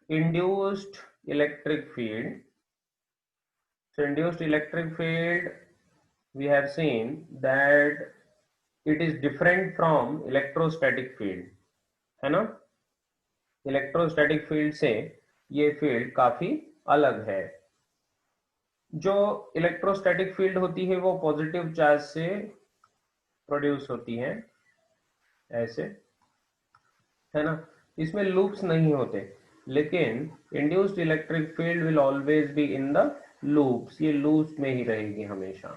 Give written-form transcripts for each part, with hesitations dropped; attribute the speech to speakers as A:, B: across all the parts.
A: induced electric field. So induced electric field, we have seen that it is different from electrostatic field, है ना। Electrostatic field से ये field काफी अलग है। जो इलेक्ट्रोस्टैटिक फील्ड होती है वो पॉजिटिव चार्ज से प्रोड्यूस होती है, ऐसे, है ना। इसमें लूप्स नहीं होते, लेकिन induced electric field will always be in the loops, ये लूप्स में ही रहेगी हमेशा,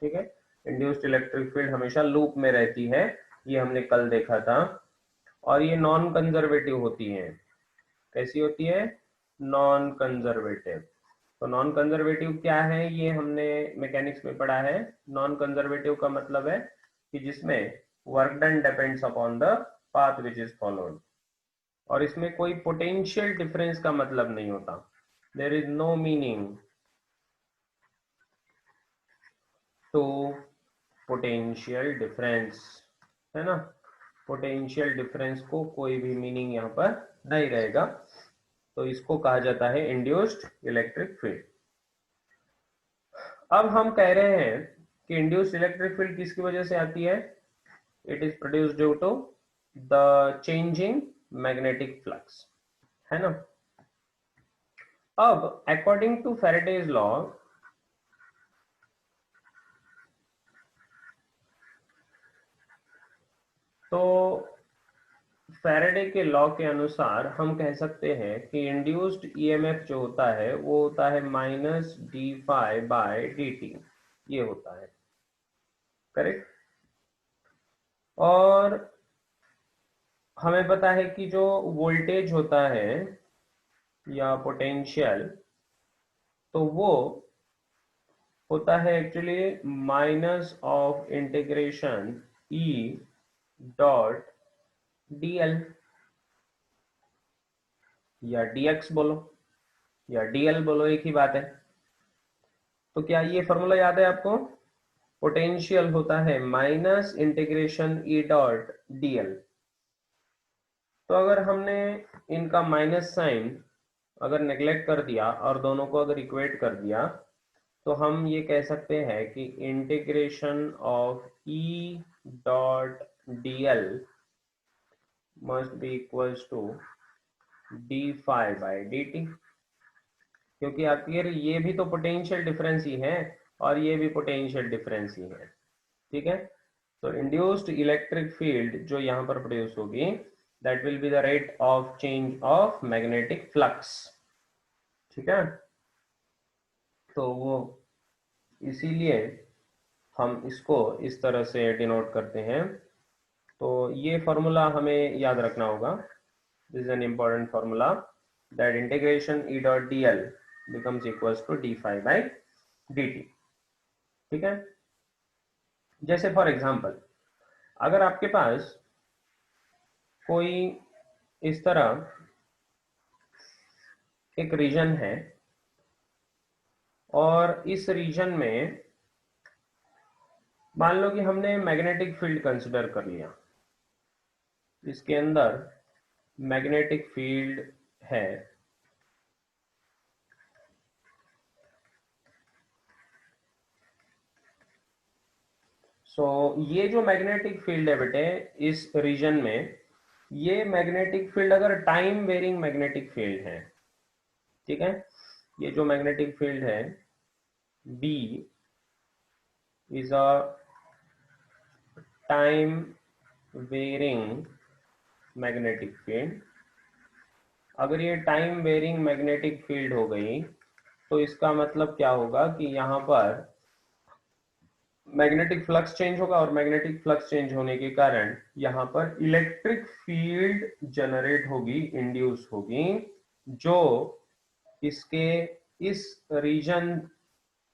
A: ठीक है। इंड्यूस्ड इलेक्ट्रिक फील्ड हमेशा लूप में रहती है, ये हमने कल देखा था। और ये नॉन कंजर्वेटिव होती है। कैसी होती है? Non conservative. तो नॉन कंजर्वेटिव क्या है, ये हमने मैकेनिक्स में पढ़ा है। नॉन कंजर्वेटिव का मतलब है कि जिसमें work done depends upon the path which is followed, और इसमें कोई पोटेंशियल डिफरेंस का मतलब नहीं होता। There is no meaning to potential difference, है ना। पोटेंशियल डिफरेंस को कोई भी मीनिंग यहाँ पर नहीं रहेगा, तो इसको कहा जाता है इंड्यूस्ड इलेक्ट्रिक फील्ड। अब हम कह रहे हैं कि इंड्यूस्ड इलेक्ट्रिक फील्ड किसकी वजह से आती है? It is produced due to the changing magnetic flux, है ना। अब अकॉर्डिंग टू फैराडेज लॉ, तो फैराडे के लॉ के अनुसार हम कह सकते हैं कि इंड्यूस्ड ईएमएफ जो होता है वो होता है minus D phi by D T, ये होता है, करेक्ट। और हमें पता है कि जो वोल्टेज होता है या पोटेंशियल, तो वो होता है actually minus of integration E dot DL, या डीएक्स बोलो या डीएल बोलो, एक ही बात है। तो क्या ये फॉर्मूला याद है आपको? पोटेंशियल होता है minus integration E dot DL. तो अगर हमने इनका माइनस साइन अगर नेग्लेक्ट कर दिया और दोनों को अगर इक्वेट कर दिया, तो हम ये कह सकते हैं कि integration of E dot DL must be equals to D phi by D T, क्योंकि आखिर ये भी तो पोटेंशियल डिफरेंस ही है और ये भी पोटेंशियल डिफरेंस ही है, ठीक है। तो इंड्यूस्ड इलेक्ट्रिक फील्ड जो यहाँ पर प्रोड्यूस होगी, that will be the rate of change of magnetic flux, ठीक है। तो वो इसीलिए हम इसको इस तरह से डिनोट करते हैं। तो ये फॉर्मूला हमें याद रखना होगा। This is an important formula, that integration E dot D L becomes equals to D phi by D T, ठीक है। जैसे फॉर एग्जाम्पल, अगर आपके पास कोई इस तरह एक रीजन है और इस रीजन में मान लो कि हमने मैग्नेटिक फील्ड कंसिडर कर लिया, इसके अंदर मैग्नेटिक फील्ड है। ये जो मैग्नेटिक फील्ड है बेटे इस रीजन में, ये मैग्नेटिक फील्ड अगर टाइम वेरिंग मैग्नेटिक फील्ड है, ठीक है। ये जो मैग्नेटिक फील्ड है B is a time varying magnetic field. अगर ये टाइम वेरिंग मैग्नेटिक फील्ड हो गई, तो इसका मतलब क्या होगा कि यहाँ पर मैग्नेटिक फ्लक्स चेंज होगा, और मैग्नेटिक फ्लक्स चेंज होने के कारण यहाँ पर इलेक्ट्रिक फील्ड जनरेट होगी, इंड्यूस होगी, जो इसके इस रीजन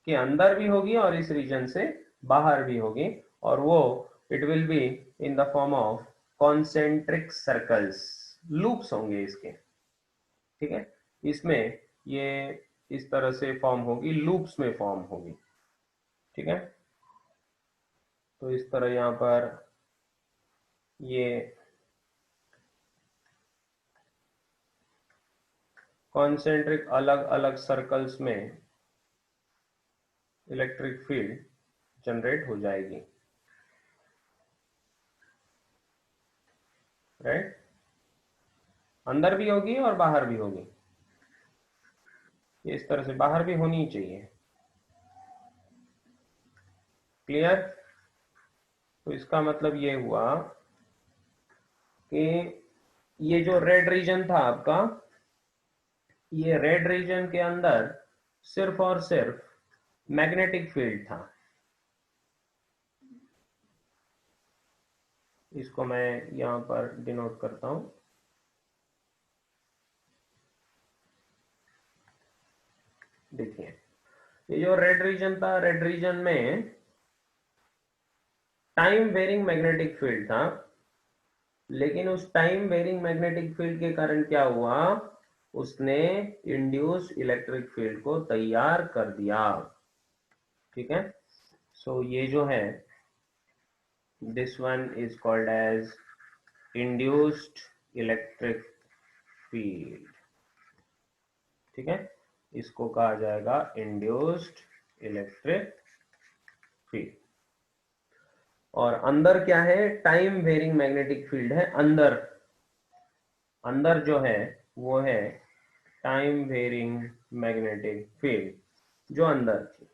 A: के अंदर भी होगी और इस रीजन से बाहर भी होगी, और वो it will be in the form of concentric circles, loops होंगे इसके, ठीक है। इसमें ये इस तरह से फॉर्म होगी, लूप्स में फॉर्म होगी, ठीक है। तो इस तरह यहाँ पर ये कॉन्सेंट्रिक अलग अलग सर्कल्स में इलेक्ट्रिक फील्ड जनरेट हो जाएगी, राइट। अंदर भी होगी और बाहर भी होगी, इस तरह से बाहर भी होनी चाहिए। क्लियर? तो इसका मतलब ये हुआ कि ये जो रेड रीजन था आपका, ये रेड रीजन के अंदर सिर्फ और सिर्फ मैग्नेटिक फील्ड था। इसको मैं यहां पर डिनोट करता हूं। देखिए, ये जो रेड रीजन था, रेड रीजन में टाइम वेरिंग मैग्नेटिक फील्ड था, लेकिन उस टाइम वेरिंग मैग्नेटिक फील्ड के कारण क्या हुआ, उसने इंड्यूस इलेक्ट्रिक फील्ड को तैयार कर दिया। ठीक है, सो ये जो है, this one is called as induced electric field. ठीक है, इसको कहा जाएगा इंड्यूस्ड इलेक्ट्रिक फील्ड। और अंदर क्या है, टाइम वेरिंग मैग्नेटिक फील्ड है अंदर। अंदर जो है वो है टाइम वेरिंग मैग्नेटिक फील्ड जो अंदर थी।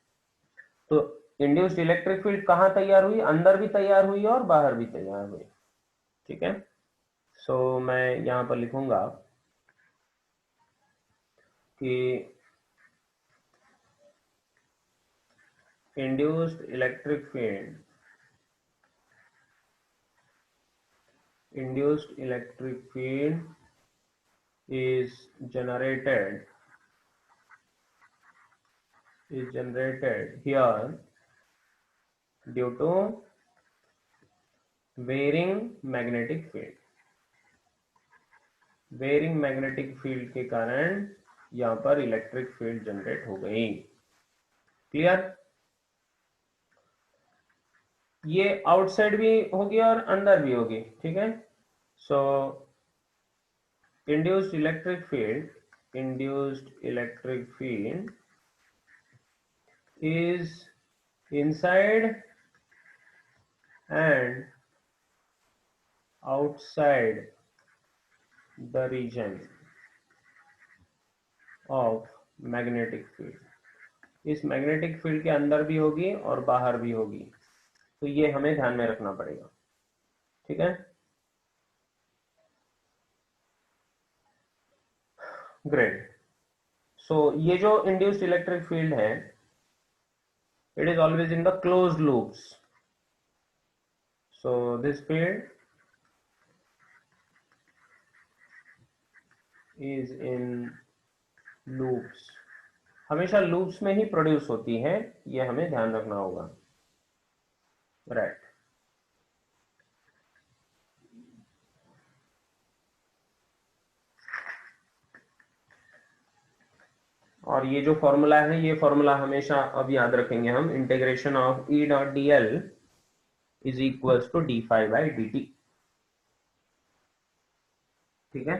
A: तो इंड्यूस्ड इलेक्ट्रिक फील्ड कहां तैयार हुई, अंदर भी तैयार हुई और बाहर भी तैयार हुई। ठीक है, सो मैं यहां पर लिखूंगा कि induced electric field is generated here due to varying magnetic field। Varying magnetic field के कारण यहां पर इलेक्ट्रिक फील्ड जनरेट हो गई। क्लियर? ये आउटसाइड भी होगी और अंदर भी होगी। ठीक है, सो induced electric field is inside and outside the region of magnetic field। इस मैग्नेटिक फील्ड के अंदर भी होगी और बाहर भी होगी, तो ये हमें ध्यान में रखना पड़ेगा। ठीक है, ग्रेट। सो ये जो इंड्यूस्ड इलेक्ट्रिक फील्ड है, it is always in the closed loops, so this field is in loops। हमेशा लूप्स में ही प्रोड्यूस होती है, ये हमें ध्यान रखना होगा, राइट। और ये जो फॉर्मूला है, ये फॉर्मूला हमेशा अब याद रखेंगे हम, integration of E dot D l is equals to d five by D T. ठीक है,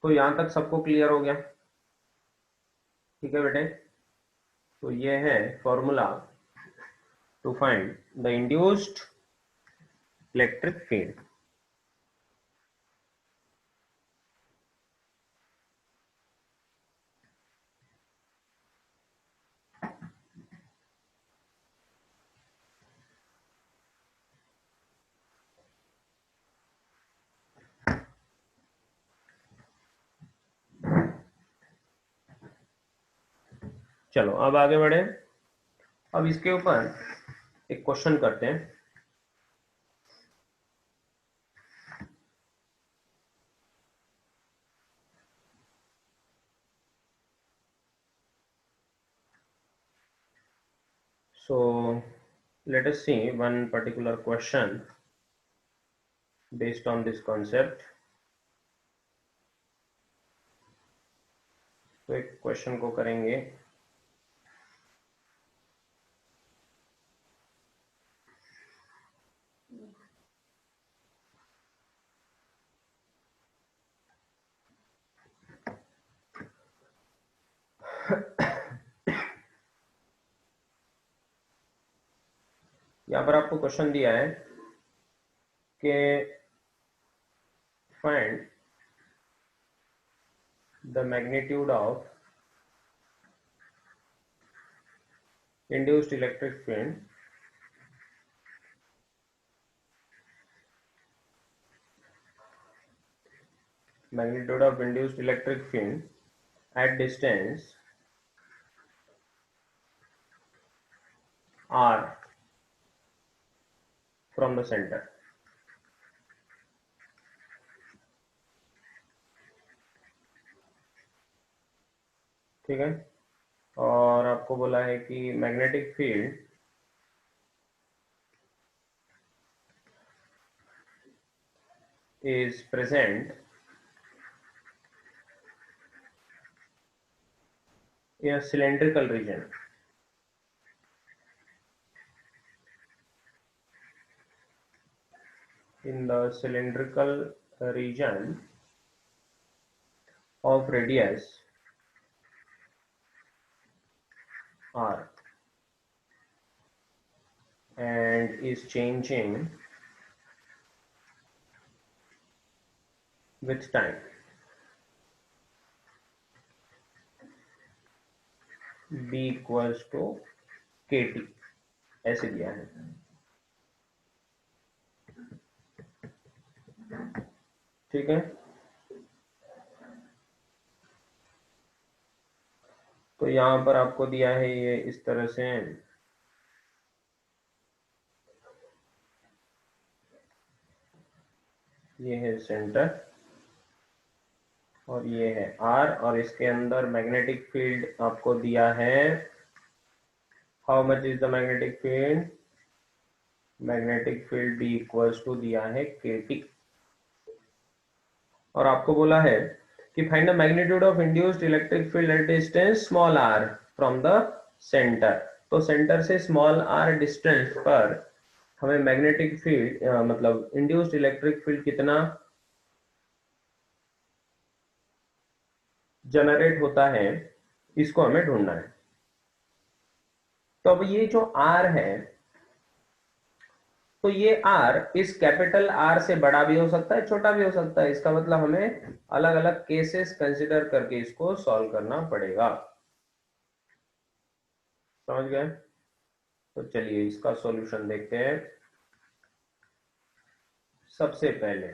A: तो यहां तक सबको क्लियर हो गया? ठीक है बेटे, तो ये है formula to find the induced electric field. चलो अब आगे बढ़े। अब इसके ऊपर एक क्वेश्चन करते हैं। So let us see one particular question based on this concept. तो एक क्वेश्चन को करेंगे। यहाँ पर आपको क्वेश्चन दिया है कि find the magnitude of induced electric field at distance r from the center। ठीक है, और आपको बोला है कि magnetic field is present in a cylindrical region। in the cylindrical region of radius r and is changing with time। b equals to kt ऐसे दिया है। ठीक है, तो यहां पर आपको दिया है ये इस तरह से। ये है सेंटर और ये है R, और इसके अंदर मैग्नेटिक फील्ड आपको दिया है। How much is the magnetic field? Magnetic field B equals to दिया है KT, और आपको बोला है कि find the magnitude of induced electric field at distance small r from the centre. तो सेंटर से स्मॉल r डिस्टेंस पर हमें मैग्नेटिक फील्ड मतलब इंड्यूस्ड इलेक्ट्रिक फील्ड कितना जनरेट होता है, इसको हमें ढूंढना है। तो अब ये जो R है, तो ये R इस कैपिटल R से बड़ा भी हो सकता है, छोटा भी हो सकता है। इसका मतलब हमें अलग अलग केसेस कंसिडर करके इसको सॉल्व करना पड़ेगा। समझ गए? तो चलिए इसका सॉल्यूशन देखते हैं। सबसे पहले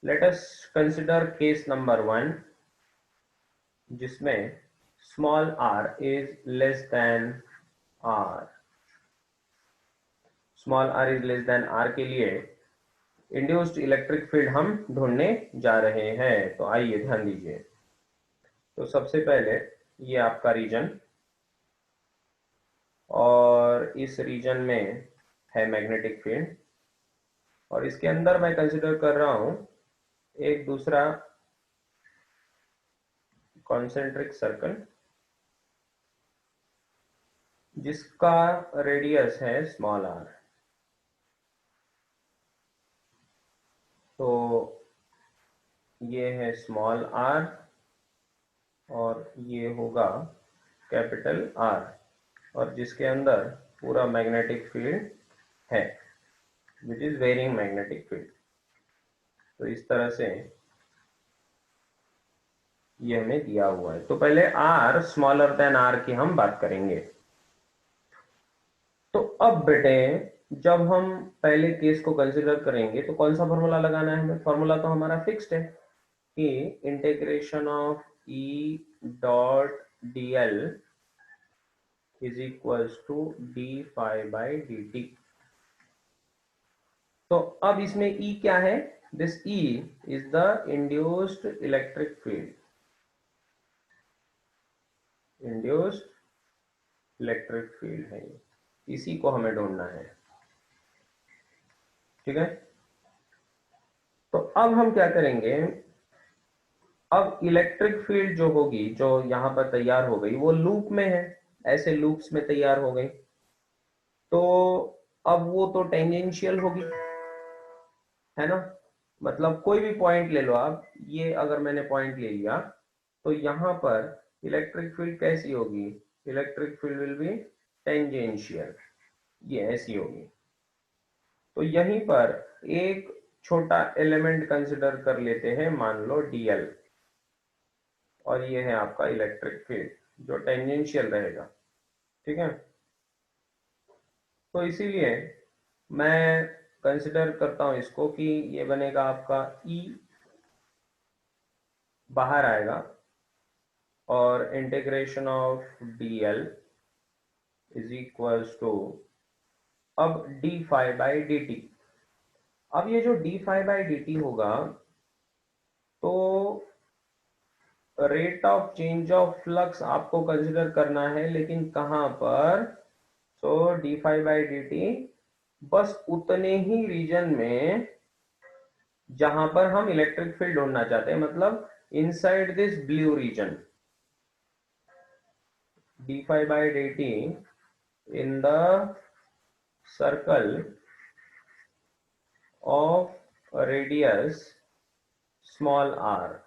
A: let us consider case number 1, जिसमें small r is less than r। Small r is less than r के लिए इंड्यूस्ड इलेक्ट्रिक फील्ड हम ढूंढने जा रहे हैं। तो आइए ध्यान दीजिए। तो सबसे पहले ये आपका रीजन, और इस रीजन में है मैग्नेटिक फील्ड, और इसके अंदर मैं कंसिडर कर रहा हूं एक दूसरा कॉन्सेंट्रिक सर्कल जिसका रेडियस है स्मॉल r। तो ये है स्मॉल r और ये होगा कैपिटल R, और जिसके अंदर पूरा मैग्नेटिक फील्ड है, which is varying magnetic field. तो इस तरह से ये हमें दिया हुआ है। तो पहले R स्मॉलर देन R की हम बात करेंगे। तो अब बेटे जब हम पहले केस को कंसिडर करेंगे तो कौन सा फॉर्मूला लगाना है हमें? फॉर्मूला तो हमारा फिक्स्ड है कि integration of E dot dl is equals to D phi by D t. तो अब इसमें E क्या है? This E is the induced electric field, induced electric field है, इसी को हमें ढूंढना है। ठीक है, तो अब हम क्या करेंगे, अब इलेक्ट्रिक फील्ड जो होगी, जो यहां पर तैयार हो गई, वो लूप में है, ऐसे लूप्स में तैयार हो गई, तो अब वो तो टेंजेंशियल होगी, है ना। मतलब कोई भी पॉइंट ले लो आप, ये अगर मैंने पॉइंट ले लिया, तो यहां पर इलेक्ट्रिक फील्ड कैसी होगी? Electric field will be tangential, ये ऐसी होगी। तो यहीं पर एक छोटा एलिमेंट कंसिडर कर लेते हैं, मान लो डीएल, और ये है आपका इलेक्ट्रिक फील्ड जो टेंजेंशियल रहेगा। ठीक है, तो इसीलिए मैं कंसिडर करता हूं इसको कि ये बनेगा आपका E बाहर आएगा, और integration of dl is equals to अब d phi by D t. अब ये जो d phi by D t होगा, तो rate of change of flux आपको कंसिडर करना है, लेकिन कहां पर? तो d phi by D t बस उतने ही रीजन में जहां पर हम इलेक्ट्रिक फील्ड ढूंढना चाहते हैं, मतलब inside this blue region, d phi by D t in the circle of radius small r,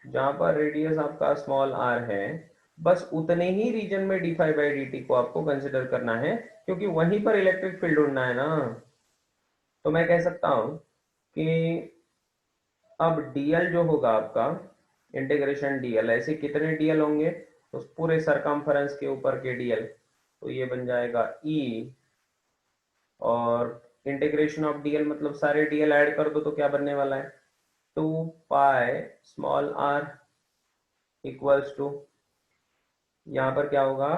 A: जहां पर रेडियस आपका स्मॉल आर है, बस उतने ही रीजन में d phi by D t को आपको कंसिडर करना है, क्योंकि वहीं पर इलेक्ट्रिक फील्ड ढूंढना है ना। तो मैं कह सकता हूं कि अब dl जो होगा आपका, इंटीग्रेशन dl, ऐसे कितने dl होंगे? तो पूरे सरकमफेरेंस के ऊपर के dl, तो ये बन जाएगा E, और इंटीग्रेशन ऑफ dl मतलब सारे dl ऐड कर दो तो क्या बनने वाला है? 2 pi small r equals to, यहाँ पर क्या होगा?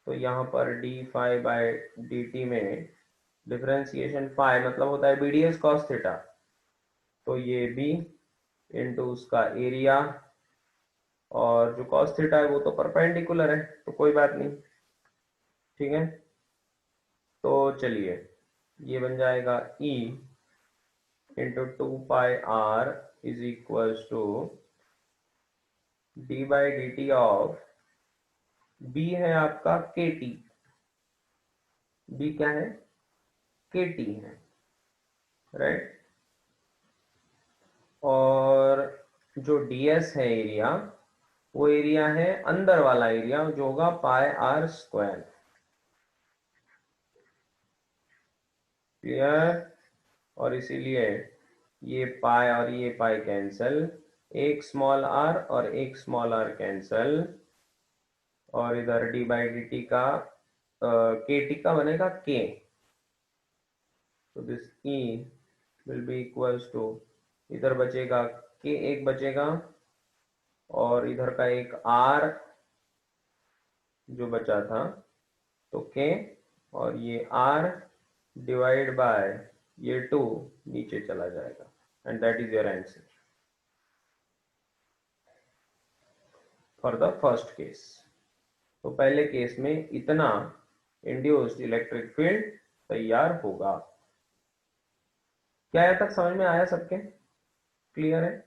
A: तो यहाँ पर d phi by D t में डिफरेंशिएशन फाई मतलब होता है BDS cos थीटा, तो ये B इंटू उसका एरिया, और जो cos थीटा है वो तो परपेंडिकुलर है, तो कोई बात नहीं। ठीक है, तो चलिए ये बन जाएगा E into 2 pi r is equals to d by D t of B है आपका KT, B क्या है? KT है, राइट। और जो ds है एरिया, वो एरिया है अंदर वाला एरिया जो होगा पाई r स्क्वायर। क्लियर? और इसीलिए ये पाई और ये पाई कैंसल, एक स्मॉल r और एक स्मॉल r कैंसल, और इधर डी बाई डी टी का के टी का बनेगा k, तो this E will be equals to, इधर बचेगा k, एक बचेगा, और इधर का एक r जो बचा था, तो k, और ये r डिवाइड बाय ये 2 नीचे चला जाएगा, and that is your answer for the first case. तो पहले केस में इतना इंड्यूस्ड इलेक्ट्रिक फील्ड तैयार होगा। क्या यहाँ तक समझ में आया सबके? क्लियर है?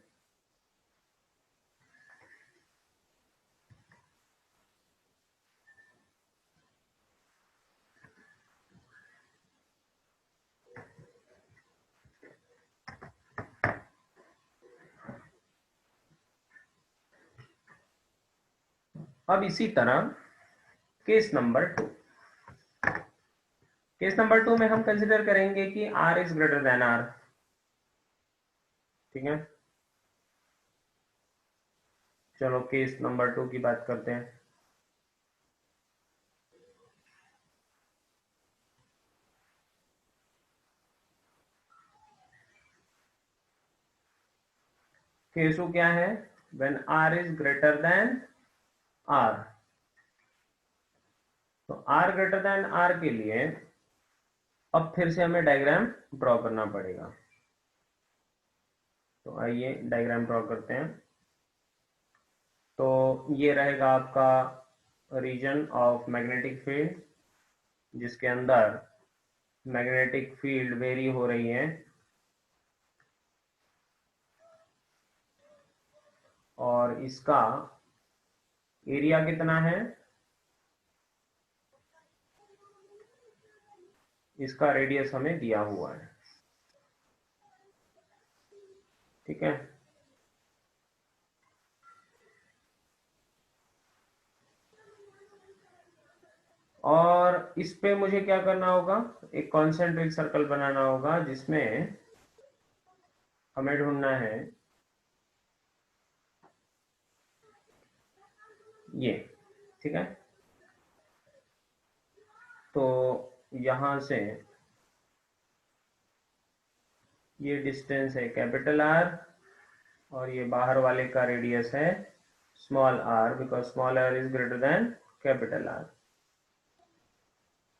A: अब इसी तरह केस नंबर 2, केस नंबर 2 में हम कंसिडर करेंगे कि r is greater then r। ठीक है, चलो केस नंबर 2 की बात करते हैं। केस 2 क्या है? When r is greater than r. तो आर ग्रेटर देन आर के लिए अब फिर से हमें डायग्राम ड्रॉ करना पड़ेगा। तो आइए डायग्राम ड्रॉ करते हैं। तो ये रहेगा आपका रीजन ऑफ मैग्नेटिक फील्ड, जिसके अंदर मैग्नेटिक फील्ड वेरी हो रही है, और इसका एरिया कितना है, इसका रेडियस हमें दिया हुआ है। ठीक है। और इस पे मुझे क्या करना होगा, एक कॉन्सेंट्रिक सर्कल बनाना होगा जिसमें हमें ढूंढना है ये। ठीक है। तो यहां से ये डिस्टेंस है कैपिटल आर, और ये बाहर वाले का रेडियस है small r, because small r is greater than capital R.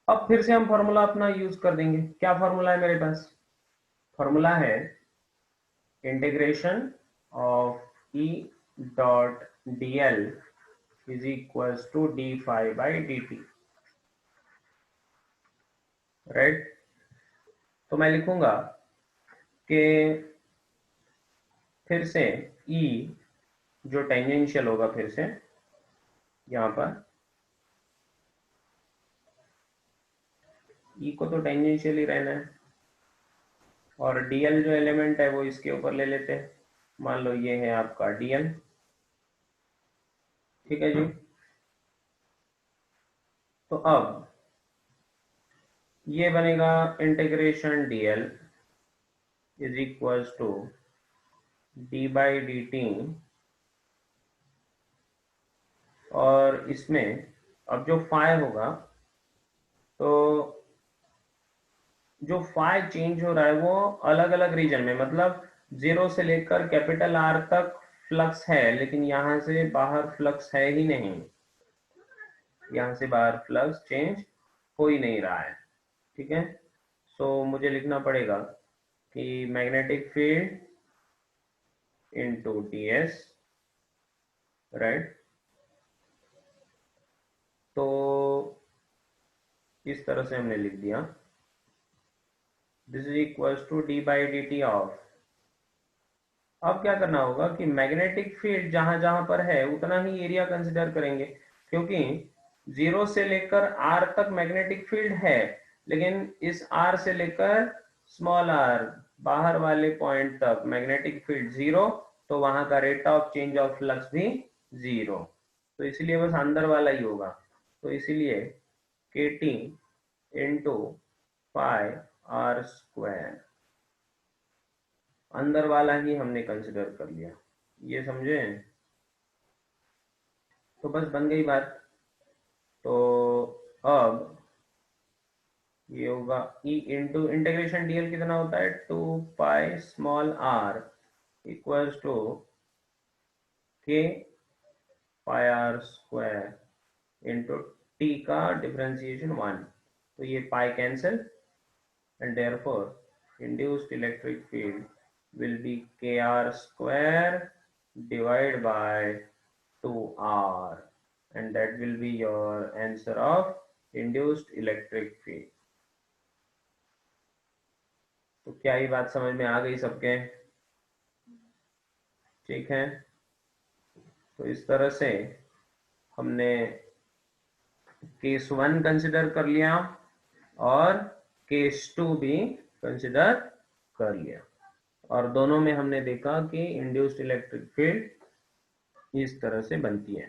A: अब फिर से हम फॉर्मूला अपना यूज कर देंगे। क्या फॉर्मूला है मेरे पास? फॉर्मूला है integration of E dot D l is equals to D phi by D t. Right. तो मैं लिखूंगा कि फिर से ई जो टेंजेंशियल होगा, फिर से यहां पर ई को तो टेंजेंशियल ही रहना है, और डीएल जो एलिमेंट है वो इसके ऊपर ले लेते हैं। मान लो ये है आपका डीएल। ठीक है जी। तो अब ये बनेगा integration dl is equals to d by D t, और इसमें अब जो फाई होगा, तो जो फाई चेंज हो रहा है वो अलग अलग रीजन में, मतलब जीरो से लेकर कैपिटल आर तक फ्लक्स है, लेकिन यहां से बाहर फ्लक्स है ही नहीं, यहां से बाहर फ्लक्स चेंज हो ही नहीं रहा है। ठीक है। सो मुझे लिखना पड़ेगा कि magnetic field into d s. Right. तो इस तरह से हमने लिख दिया, this is equals to d by D t of. अब क्या करना होगा कि मैग्नेटिक फील्ड जहां जहां पर है उतना ही एरिया कंसिडर करेंगे, क्योंकि जीरो से लेकर आर तक मैग्नेटिक फील्ड है, लेकिन इस आर से लेकर स्मॉल आर बाहर वाले पॉइंट तक मैग्नेटिक फील्ड जीरो, तो वहां का rate of change of flux भी जीरो। तो इसलिए बस अंदर वाला ही होगा। तो इसलिए k t into pi r square, अंदर वाला ही हमने कंसिडर कर लिया। ये समझे? तो बस बन गई बात। तो अब ये होगा ई इंटू इंटीग्रेशन डीएल कितना होता है, 2 pi small r equals to k pi r square into t का डिफरेंशिएशन 1। तो ये pi cancel, and therefore induced electric field will be kr square divided by 2r, and that will be your answer of induced electric field. तो क्या ये बात समझ में आ गई सबके? ठीक है। तो इस तरह से हमने केस 1 कंसिडर कर लिया और केस 2 भी कंसिडर कर लिया, और दोनों में हमने देखा कि इंड्यूस्ड इलेक्ट्रिक फील्ड इस तरह से बनती है।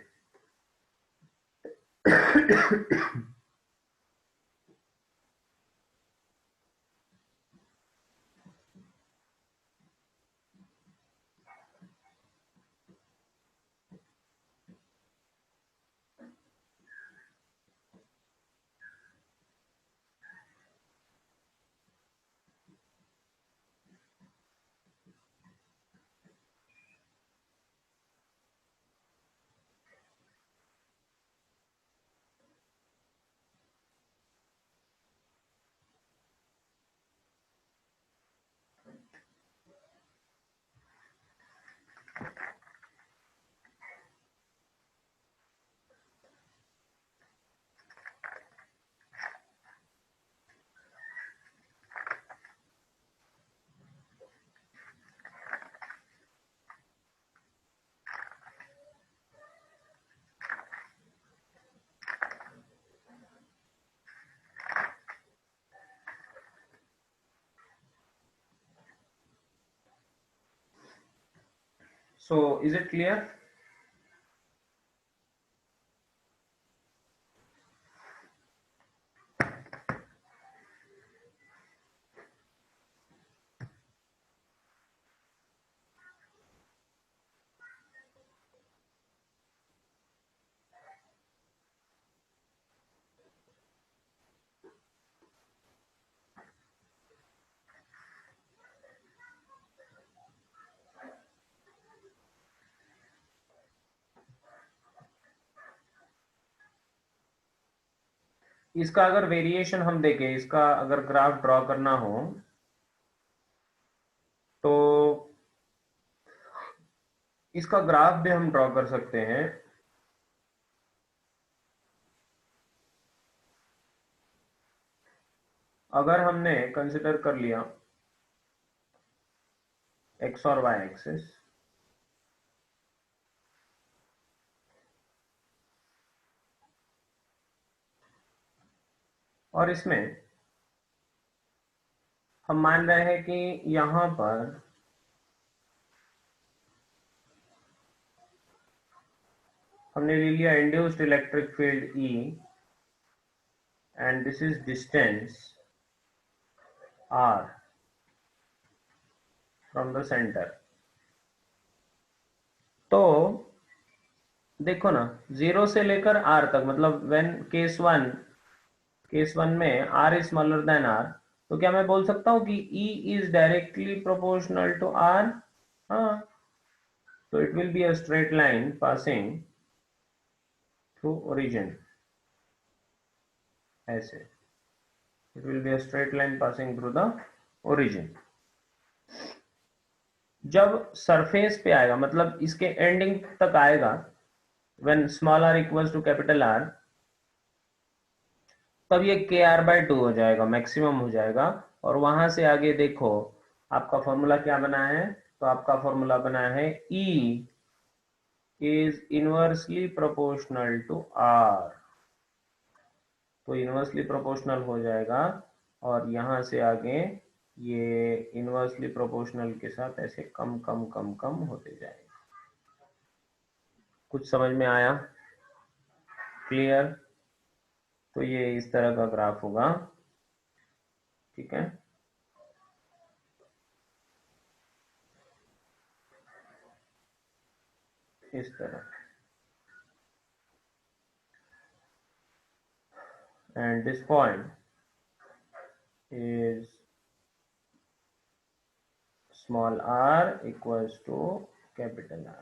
A: So is it clear? इसका अगर वेरिएशन हम देखें, इसका अगर ग्राफ ड्रॉ करना हो तो इसका ग्राफ भी हम ड्रॉ कर सकते हैं। अगर हमने कंसिडर कर लिया एक्स और वाई एक्सिस, और इसमें हम मान रहे हैं कि यहां पर हमने ले लिया induced electric field E and this is distance R from the centre. तो देखो ना, 0 से लेकर R तक, मतलब व्हेन केस वन में R is smaller than R, तो क्या मैं बोल सकता हूं कि E is directly proportional to R? हाँ, तो it will be a straight line passing through origin, ऐसे it will be a straight line passing through the origin. जब सरफेस पे आएगा, मतलब इसके एंडिंग तक आएगा, when small r equals to capital R, तब ये KR/2 हो जाएगा, मैक्सिमम हो जाएगा। और वहां से आगे देखो आपका फॉर्मूला क्या बना है, तो आपका फॉर्मूला बना है E is inversely proportional to R, तो इनवर्सली प्रोपोर्शनल हो जाएगा। और यहां से आगे ये इनवर्सली प्रोपोर्शनल के साथ ऐसे कम कम कम कम होते जाएगा। कुछ समझ में आया? क्लियर? तो ये इस तरह का ग्राफ होगा, ठीक है। इस तरह, and this point is small r equals to capital R.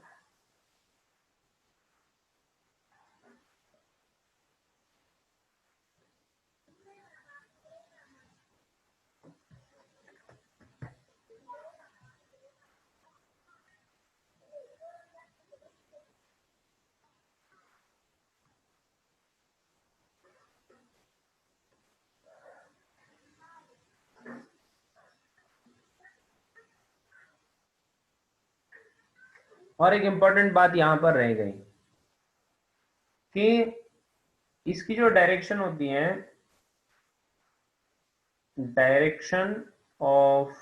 A: और एक इंपॉर्टेंट बात यहां पर रह गई कि इसकी जो डायरेक्शन होती है, direction of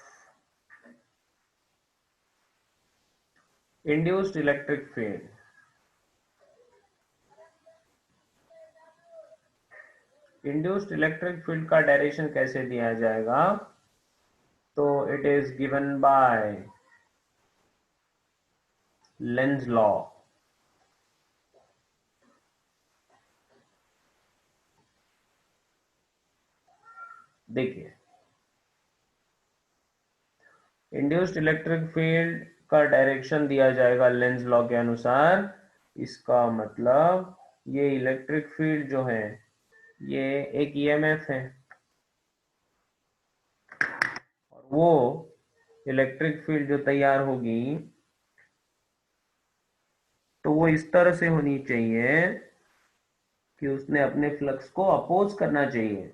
A: induced electric field, induced electric field का डायरेक्शन कैसे दिया जाएगा, तो it is given by Lenz law. देखिए, इंड्यूस्ड इलेक्ट्रिक फील्ड का डायरेक्शन दिया जाएगा लेंज लॉ के अनुसार। इसका मतलब ये इलेक्ट्रिक फील्ड जो है ये एक ईएमएफ है, और वो इलेक्ट्रिक फील्ड जो तैयार होगी तो वो इस तरह से होनी चाहिए कि उसने अपने फ्लक्स को अपोज करना चाहिए।